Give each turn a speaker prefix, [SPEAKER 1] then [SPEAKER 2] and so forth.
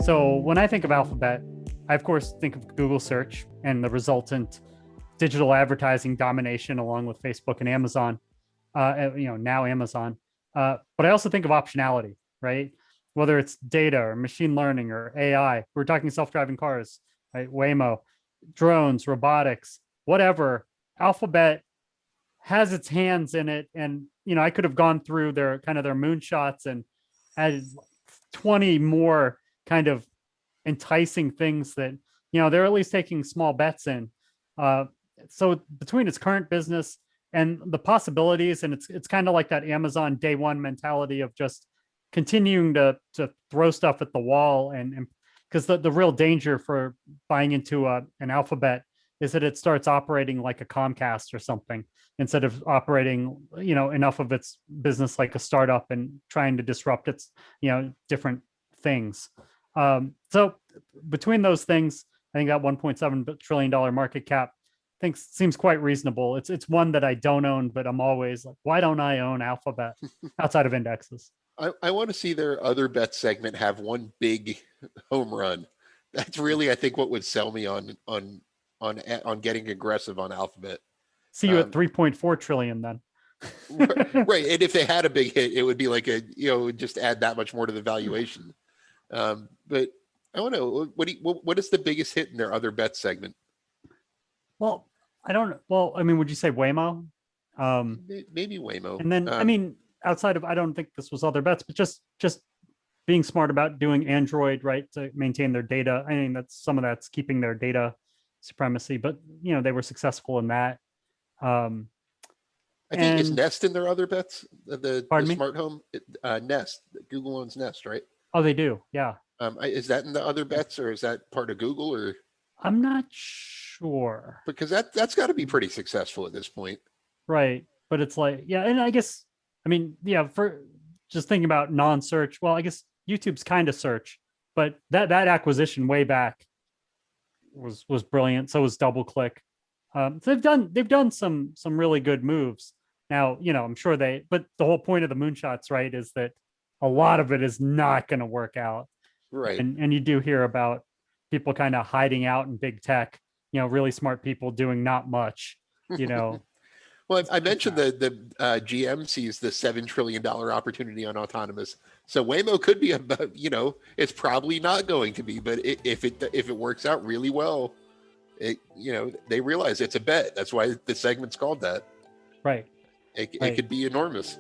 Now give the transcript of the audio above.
[SPEAKER 1] So when I think of Alphabet, I of course think of Google search and the resultant digital advertising domination along with Facebook and Amazon, now Amazon. But I also think of optionality, right? Whether it's data or machine learning or AI, we're talking self-driving cars, right? Waymo, drones, robotics, whatever. Alphabet has its hands in it, and I could have gone through their moonshots and added 20 more kind of enticing things that they're at least taking small bets in. Uh, so between its current business and the possibilities, and it's kind of like that Amazon day one mentality of just continuing to throw stuff at the wall, and because the real danger for buying into an Alphabet is that it starts operating like a Comcast or something instead of operating enough of its business like a startup and trying to disrupt its different things. So between those things, I think that $1.7 trillion market cap seems quite reasonable. It's one that I don't own, but I'm always like, why don't I own Alphabet outside of indexes?
[SPEAKER 2] I want to see their other bet segment have one big home run. That's really, I think, what would sell me on getting aggressive on Alphabet.
[SPEAKER 1] See you at 3.4 trillion then.
[SPEAKER 2] Right. And if they had a big hit, it would be like just add that much more to the valuation. But I want to know, what is the biggest hit in their other bet segment?
[SPEAKER 1] Well, I don't know. Well, I mean, would you say Waymo?
[SPEAKER 2] Maybe Waymo.
[SPEAKER 1] And then, I mean, outside of, I don't think this was other bets, but just being smart about doing Android, right, to maintain their data. I mean, that's keeping their data supremacy, but they were successful in that.
[SPEAKER 2] I think is Nest in their other bets, the smart home. Nest, Google owns Nest, right?
[SPEAKER 1] Oh, they do. Yeah.
[SPEAKER 2] Is that in the other bets, or is that part of Google? Or
[SPEAKER 1] I'm not sure,
[SPEAKER 2] because that's got to be pretty successful at this point,
[SPEAKER 1] right? But it's like, yeah, and I guess, I mean, yeah, for just thinking about non-search. Well, I guess YouTube's kind of search, but that acquisition way back was brilliant. So was DoubleClick. So they've done some really good moves. Now, I'm sure but the whole point of the moonshots, right, is that a lot of it is not going to work out.
[SPEAKER 2] Right.
[SPEAKER 1] And you do hear about people kind of hiding out in big tech, really smart people doing not much,
[SPEAKER 2] Well, I mentioned the GM sees the $7 trillion opportunity on autonomous. So Waymo could be it's probably not going to be, but if it works out really well, they realize it's a bet. That's why the segment's called that.
[SPEAKER 1] Right.
[SPEAKER 2] It could be enormous.